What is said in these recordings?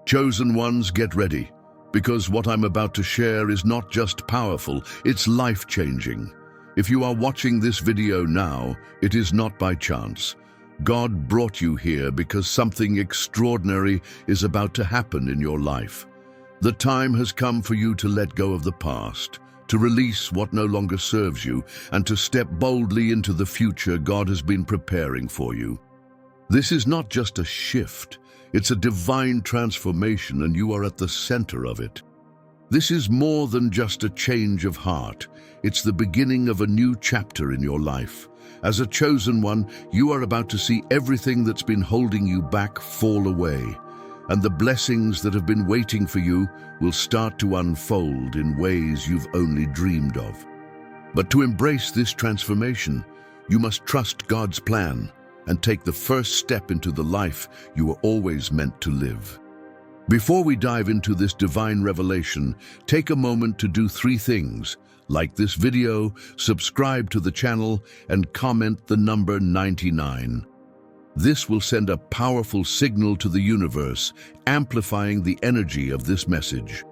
Chosen ones, get ready, because what I'm about to share is not just powerful, it's life-changing. If you are watching this video now, it is not by chance. God brought you here because something extraordinary is about to happen in your life. The time has come for you to let go of the past, to release what no longer serves you, and to step boldly into the future God has been preparing for you. This is not just a shift, it's a divine transformation, and you are at the center of it. This is more than just a change of heart. It's the beginning of a new chapter in your life. As a chosen one, you are about to see everything that's been holding you back fall away, and the blessings that have been waiting for you will start to unfold in ways you've only dreamed of. But to embrace this transformation, you must trust God's plan and take the first step into the life you were always meant to live. Before we dive into this divine revelation, take a moment to do 3 things. Like this video, subscribe to the channel, and comment the number 99. This will send a powerful signal to the universe, amplifying the energy of this message.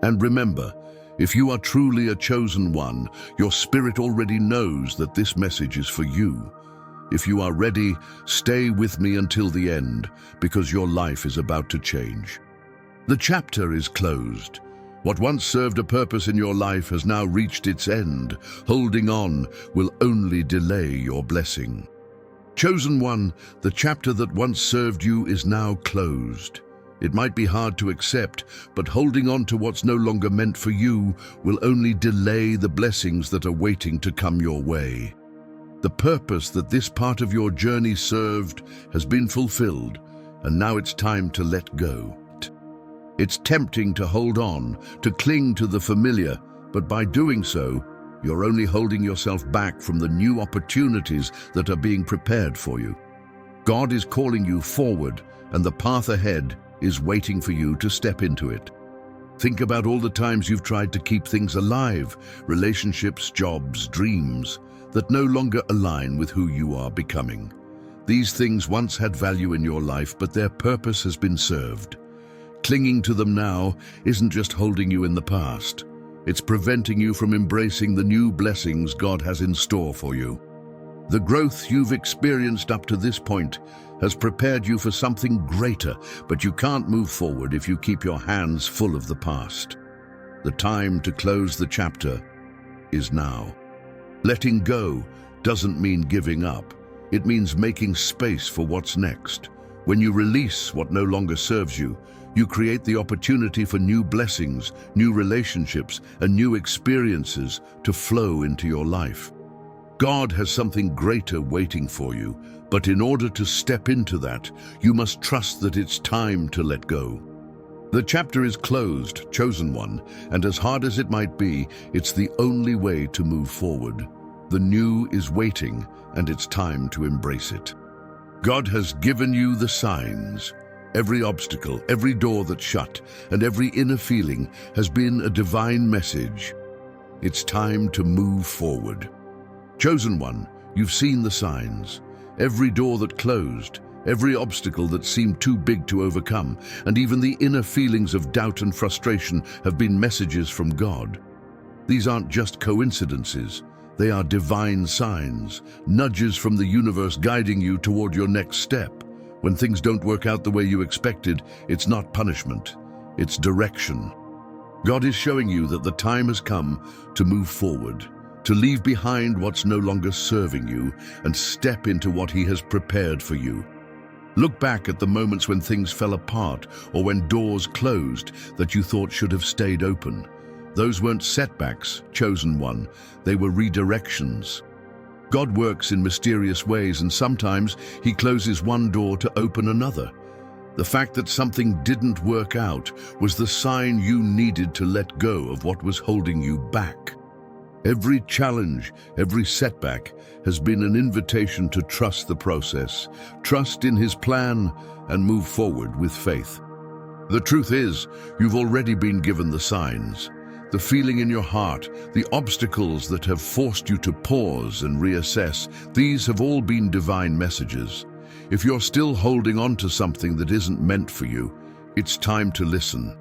And remember, if you are truly a chosen one, your spirit already knows that this message is for you. If you are ready, stay with me until the end, because your life is about to change. The chapter is closed. What once served a purpose in your life has now reached its end. Holding on will only delay your blessing. Chosen one, the chapter that once served you is now closed. It might be hard to accept, but holding on to what's no longer meant for you will only delay the blessings that are waiting to come your way. The purpose that this part of your journey served has been fulfilled, and now it's time to let go. It's tempting to hold on, to cling to the familiar, but by doing so, you're only holding yourself back from the new opportunities that are being prepared for you. God is calling you forward, and the path ahead is waiting for you to step into it. Think about all the times you've tried to keep things alive, relationships, jobs, dreams, that no longer align with who you are becoming. These things once had value in your life, but their purpose has been served. Clinging to them now isn't just holding you in the past. It's preventing you from embracing the new blessings God has in store for you. The growth you've experienced up to this point has prepared you for something greater, but you can't move forward if you keep your hands full of the past. The time to close the chapter is now. Letting go doesn't mean giving up. It means making space for what's next. When you release what no longer serves you, you create the opportunity for new blessings, new relationships, and new experiences to flow into your life. God has something greater waiting for you, but in order to step into that, you must trust that it's time to let go. The chapter is closed, chosen one, and as hard as it might be, it's the only way to move forward. The new is waiting, and it's time to embrace it. God has given you the signs. Every obstacle, every door that's shut, and every inner feeling has been a divine message. It's time to move forward. Chosen one, you've seen the signs. Every door that closed, every obstacle that seemed too big to overcome, and even the inner feelings of doubt and frustration have been messages from God. These aren't just coincidences. They are divine signs, nudges from the universe guiding you toward your next step. When things don't work out the way you expected, it's not punishment, it's direction. God is showing you that the time has come to move forward, to leave behind what's no longer serving you and step into what He has prepared for you. Look back at the moments when things fell apart or when doors closed that you thought should have stayed open. Those weren't setbacks, chosen one, they were redirections. God works in mysterious ways, and sometimes He closes one door to open another. The fact that something didn't work out was the sign you needed to let go of what was holding you back. Every challenge, every setback has been an invitation to trust the process, trust in His plan, and move forward with faith. The truth is, you've already been given the signs. The feeling in your heart, the obstacles that have forced you to pause and reassess, these have all been divine messages. If you're still holding on to something that isn't meant for you, It's time to listen.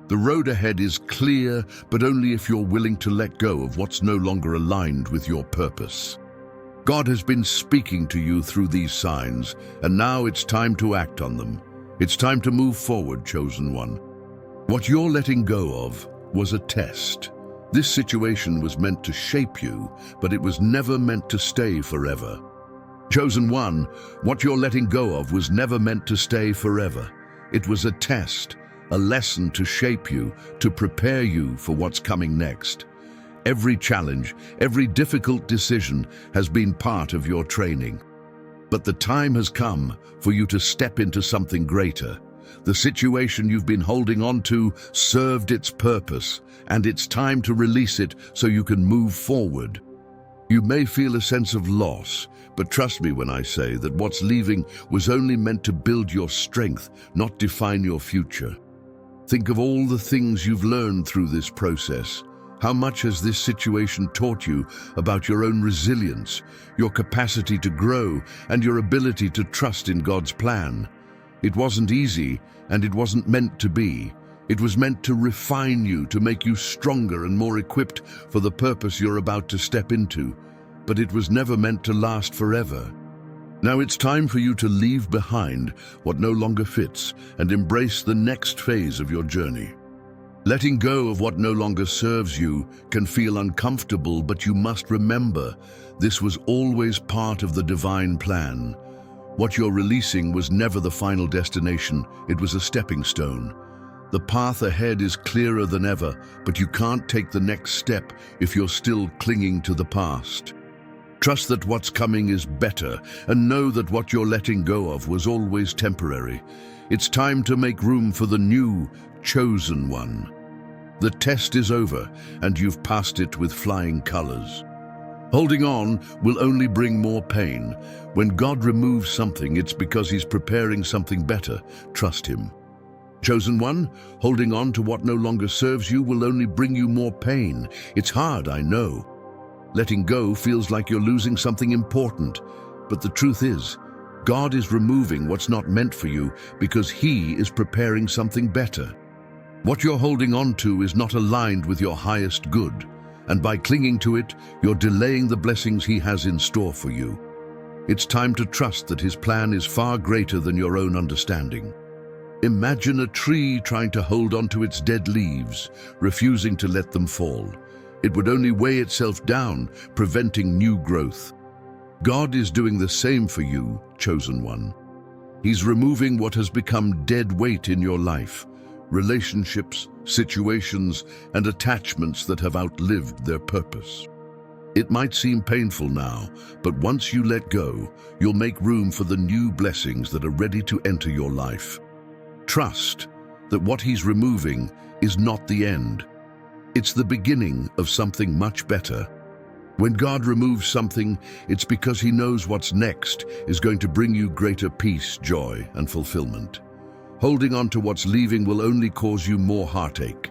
The road ahead is clear, but only if you're willing to let go of what's no longer aligned with your purpose. God has been speaking to you through these signs, and now it's time to act on them. It's time to move forward, chosen one. What you're letting go of was a test. This situation was meant to shape you, but it was never meant to stay forever. Chosen one, what you're letting go of was never meant to stay forever. It was a test, a lesson to shape you, to prepare you for what's coming next. Every challenge, every difficult decision has been part of your training. But the time has come for you to step into something greater. The situation you've been holding on to served its purpose, and it's time to release it so you can move forward. You may feel a sense of loss, but trust me when I say that what's leaving was only meant to build your strength, not define your future. Think of all the things you've learned through this process. How much has this situation taught you about your own resilience, your capacity to grow, and your ability to trust in God's plan? It wasn't easy, and it wasn't meant to be. It was meant to refine you, to make you stronger and more equipped for the purpose you're about to step into. But it was never meant to last forever. Now it's time for you to leave behind what no longer fits and embrace the next phase of your journey. Letting go of what no longer serves you can feel uncomfortable, but you must remember, this was always part of the divine plan. What you're releasing was never the final destination, it was a stepping stone. The path ahead is clearer than ever, but you can't take the next step if you're still clinging to the past. Trust that what's coming is better, and know that what you're letting go of was always temporary. It's time to make room for the new, chosen one. The test is over, and you've passed it with flying colors. Holding on will only bring more pain. When God removes something, it's because He's preparing something better. Trust Him. Chosen one, holding on to what no longer serves you will only bring you more pain. It's hard, I know. Letting go feels like you're losing something important, but the truth is, God is removing what's not meant for you because He is preparing something better. What you're holding on to is not aligned with your highest good, and by clinging to it, you're delaying the blessings He has in store for you. It's time to trust that His plan is far greater than your own understanding. Imagine a tree trying to hold on to its dead leaves, refusing to let them fall. It would only weigh itself down, preventing new growth. God is doing the same for you, chosen one. He's removing what has become dead weight in your life, relationships, situations, and attachments that have outlived their purpose. It might seem painful now, but once you let go, you'll make room for the new blessings that are ready to enter your life. Trust that what He's removing is not the end. It's the beginning of something much better. When God removes something, it's because He knows what's next is going to bring you greater peace, joy, and fulfillment. Holding on to what's leaving will only cause you more heartache.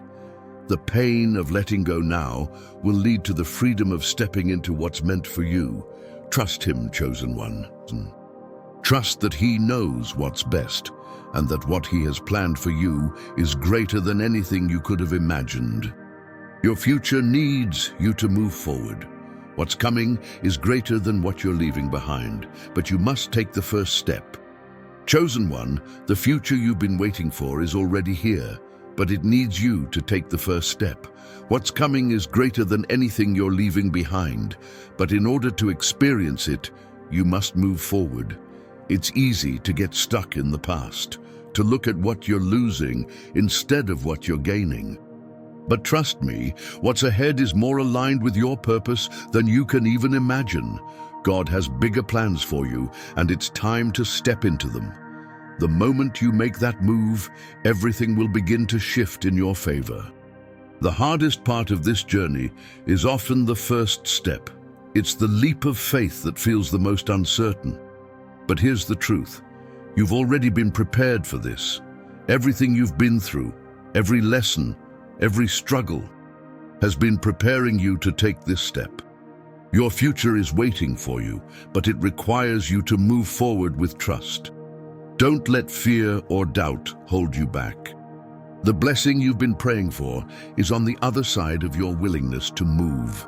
The pain of letting go now will lead to the freedom of stepping into what's meant for you. Trust Him, chosen one. Trust that He knows what's best, and that what He has planned for you is greater than anything you could have imagined. Your future needs you to move forward. What's coming is greater than what you're leaving behind, but you must take the first step. Chosen one, the future you've been waiting for is already here, but it needs you to take the first step. What's coming is greater than anything you're leaving behind, but in order to experience it, you must move forward. It's easy to get stuck in the past, to look at what you're losing instead of what you're gaining. But trust me, what's ahead is more aligned with your purpose than you can even imagine. God has bigger plans for you, and it's time to step into them. The moment you make that move, everything will begin to shift in your favor. The hardest part of this journey is often the first step. It's the leap of faith that feels the most uncertain. But here's the truth. You've already been prepared for this. Everything you've been through, every lesson, every struggle, has been preparing you to take this step. Your future is waiting for you, but it requires you to move forward with trust. Don't let fear or doubt hold you back. The blessing you've been praying for is on the other side of your willingness to move.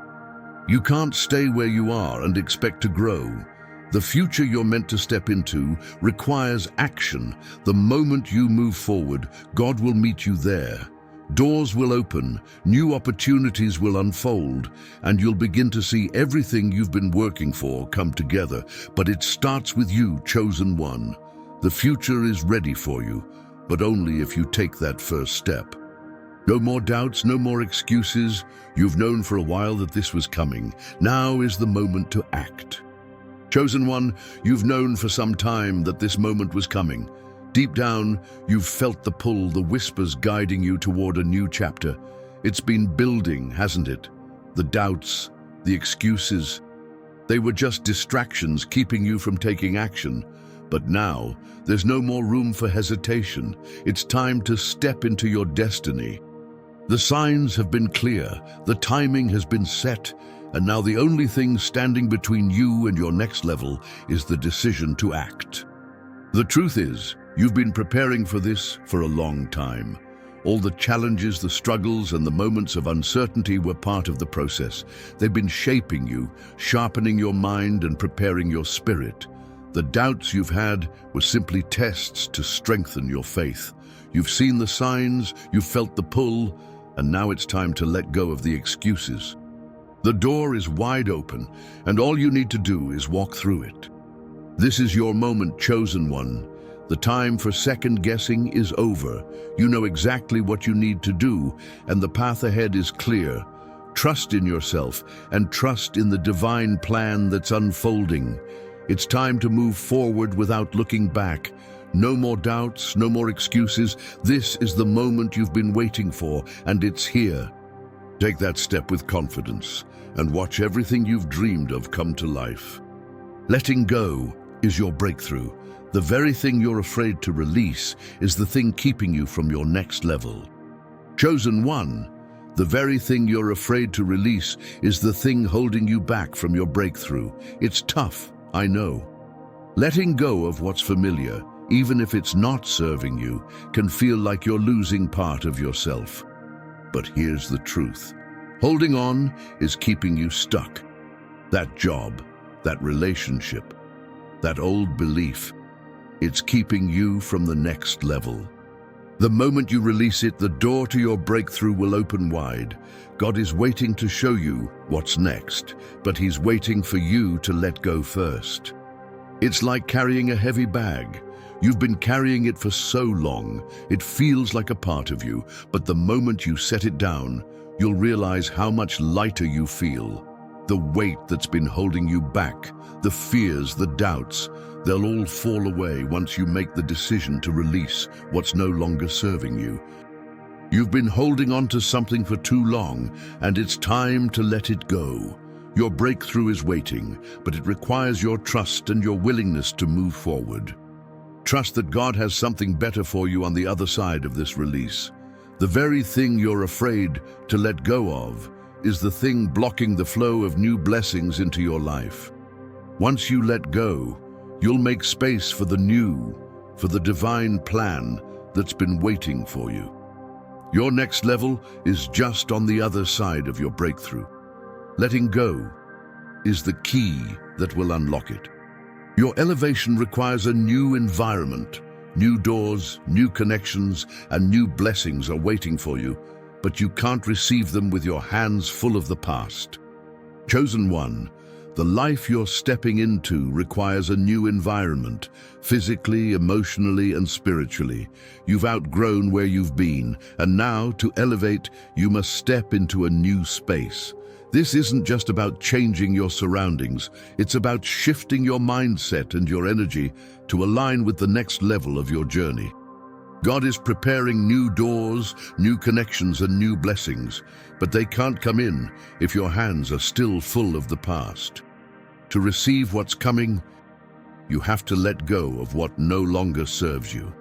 You can't stay where you are and expect to grow. The future you're meant to step into requires action. The moment you move forward, God will meet you there. Doors will open, new opportunities will unfold, and you'll begin to see everything you've been working for come together. But it starts with you, chosen one. The future is ready for you, but only if you take that first step. No more doubts, no more excuses. You've known for a while that this was coming. Now is the moment to act. Chosen one, you've known for some time that this moment was coming. Deep down, you've felt the pull, the whispers guiding you toward a new chapter. It's been building, hasn't it? The doubts, the excuses. They were just distractions keeping you from taking action. But now, there's no more room for hesitation. It's time to step into your destiny. The signs have been clear, the timing has been set, and now the only thing standing between you and your next level is the decision to act. The truth is, you've been preparing for this for a long time. All the challenges, the struggles, and the moments of uncertainty were part of the process. They've been shaping you, sharpening your mind and preparing your spirit. The doubts you've had were simply tests to strengthen your faith. You've seen the signs, you've felt the pull, and now it's time to let go of the excuses. The door is wide open, and all you need to do is walk through it. This is your moment, chosen one. The time for second guessing is over. You know exactly what you need to do, and the path ahead is clear. Trust in yourself, and trust in the divine plan that's unfolding. It's time to move forward without looking back. No more doubts, no more excuses. This is the moment you've been waiting for, and it's here. Take that step with confidence and watch everything you've dreamed of come to life. Letting go is your breakthrough. The very thing you're afraid to release is the thing keeping you from your next level. Chosen one, the very thing you're afraid to release is the thing holding you back from your breakthrough. It's tough, I know. Letting go of what's familiar, even if it's not serving you, can feel like you're losing part of yourself. But here's the truth. Holding on is keeping you stuck. That job, that relationship, that old belief, it's keeping you from the next level. The moment you release it, the door to your breakthrough will open wide. God is waiting to show you what's next, but He's waiting for you to let go first. It's like carrying a heavy bag. You've been carrying it for so long, it feels like a part of you, but the moment you set it down, you'll realize how much lighter you feel. The weight that's been holding you back, the fears, the doubts, they'll all fall away once you make the decision to release what's no longer serving you. You've been holding on to something for too long, and it's time to let it go. Your breakthrough is waiting, but it requires your trust and your willingness to move forward. Trust that God has something better for you on the other side of this release. The very thing you're afraid to let go of is the thing blocking the flow of new blessings into your life. Once you let go, you'll make space for the new, for the divine plan that's been waiting for you. Your next level is just on the other side of your breakthrough. Letting go is the key that will unlock it. Your elevation requires a new environment. New doors, new connections, and new blessings are waiting for you, but you can't receive them with your hands full of the past. Chosen one, the life you're stepping into requires a new environment, physically, emotionally, and spiritually. You've outgrown where you've been, and now, to elevate, you must step into a new space. This isn't just about changing your surroundings, it's about shifting your mindset and your energy to align with the next level of your journey. God is preparing new doors, new connections, and new blessings, but they can't come in if your hands are still full of the past. To receive what's coming, you have to let go of what no longer serves you.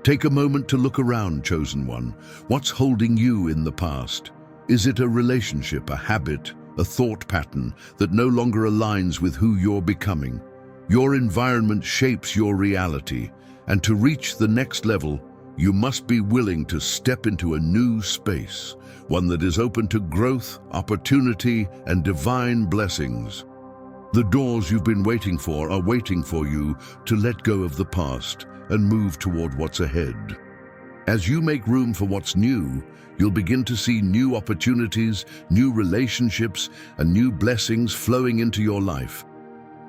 Take a moment to look around, chosen one. What's holding you in the past? Is it a relationship, a habit, a thought pattern that no longer aligns with who you're becoming? Your environment shapes your reality, And to reach the next level, you must be willing to step into a new space, one that is open to growth, opportunity, and divine blessings. The doors you've been waiting for are waiting for you to let go of the past and move toward what's ahead. As you make room for what's new, you'll begin to see new opportunities, new relationships, and new blessings flowing into your life.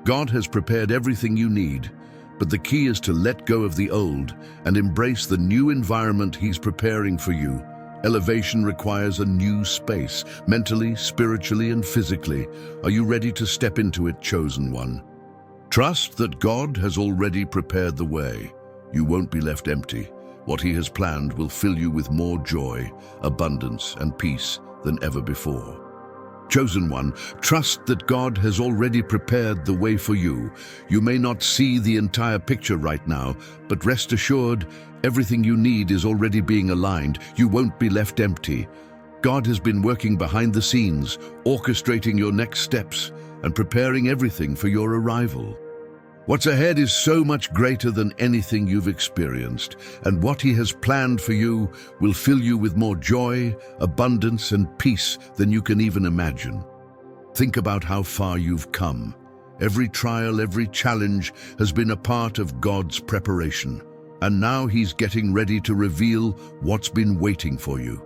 God has prepared everything you need, but the key is to let go of the old and embrace the new environment He's preparing for you. Elevation requires a new space, mentally, spiritually, and physically. Are you ready to step into it, chosen one? Trust that God has already prepared the way. You won't be left empty. What He has planned will fill you with more joy, abundance, and peace than ever before. Chosen one, trust that God has already prepared the way for you. You may not see the entire picture right now, but rest assured, everything you need is already being aligned. You won't be left empty. God has been working behind the scenes, orchestrating your next steps and preparing everything for your arrival. What's ahead is so much greater than anything you've experienced, and what He has planned for you will fill you with more joy, abundance, and peace than you can even imagine. Think about how far you've come. Every trial, every challenge has been a part of God's preparation, and now He's getting ready to reveal what's been waiting for you.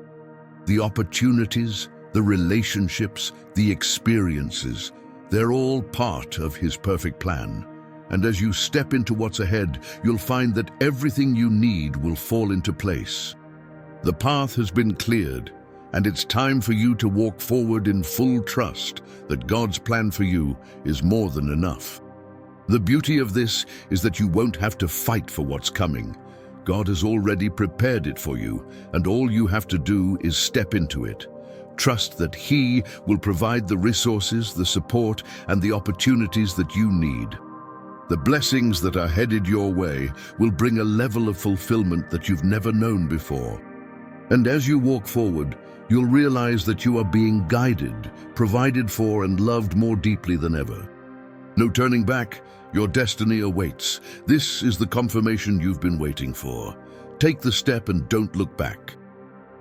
The opportunities, the relationships, the experiences, they're all part of His perfect plan. And as you step into what's ahead, you'll find that everything you need will fall into place. The path has been cleared, and it's time for you to walk forward in full trust that God's plan for you is more than enough. The beauty of this is that you won't have to fight for what's coming. God has already prepared it for you, and all you have to do is step into it. Trust that He will provide the resources, the support, and the opportunities that you need. The blessings that are headed your way will bring a level of fulfillment that you've never known before. And as you walk forward, you'll realize that you are being guided, provided for, and loved more deeply than ever. No turning back, your destiny awaits. This is the confirmation you've been waiting for. Take the step and don't look back.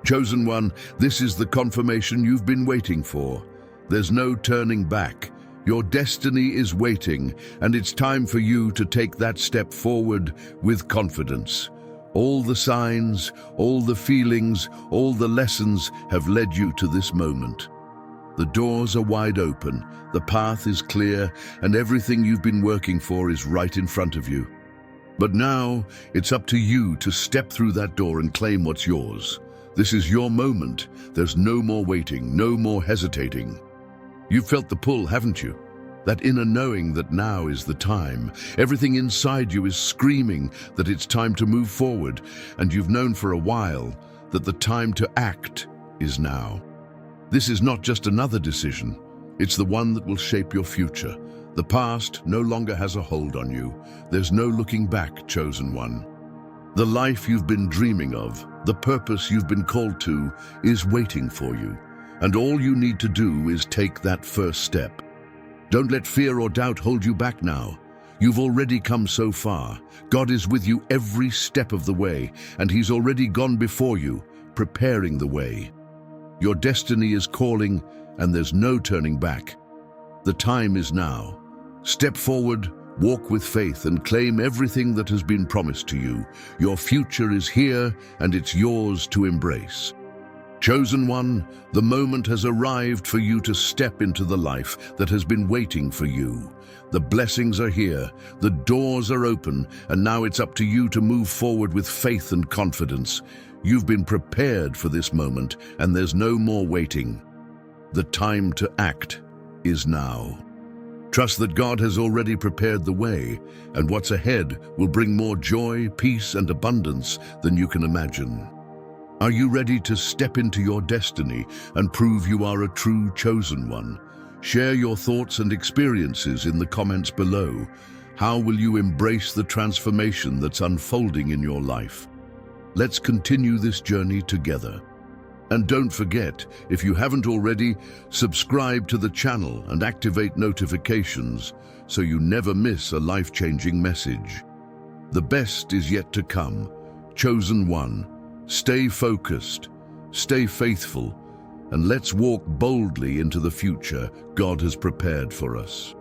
Chosen one, this is the confirmation you've been waiting for. There's no turning back. Your destiny is waiting, and it's time for you to take that step forward with confidence. All the signs, all the feelings, all the lessons have led you to this moment. The doors are wide open, the path is clear, and everything you've been working for is right in front of you. But now, it's up to you to step through that door and claim what's yours. This is your moment. There's no more waiting, no more hesitating. You've felt the pull, haven't you? That inner knowing that now is the time. Everything inside you is screaming that it's time to move forward, and you've known for a while that the time to act is now. This is not just another decision. It's the one that will shape your future. The past no longer has a hold on you. There's no looking back, chosen one. The life you've been dreaming of, the purpose you've been called to, is waiting for you. And all you need to do is take that first step. Don't let fear or doubt hold you back now. You've already come so far. God is with you every step of the way, and He's already gone before you, preparing the way. Your destiny is calling, and there's no turning back. The time is now. Step forward, walk with faith, and claim everything that has been promised to you. Your future is here, and it's yours to embrace. Chosen one, the moment has arrived for you to step into the life that has been waiting for you. The blessings are here, the doors are open, and now it's up to you to move forward with faith and confidence. You've been prepared for this moment, and there's no more waiting. The time to act is now. Trust that God has already prepared the way, and what's ahead will bring more joy, peace, and abundance than you can imagine. Are you ready to step into your destiny and prove you are a true chosen one? Share your thoughts and experiences in the comments below. How will you embrace the transformation that's unfolding in your life? Let's continue this journey together. And don't forget, if you haven't already, subscribe to the channel and activate notifications so you never miss a life-changing message. The best is yet to come. Chosen one, stay focused, stay faithful, and let's walk boldly into the future God has prepared for us.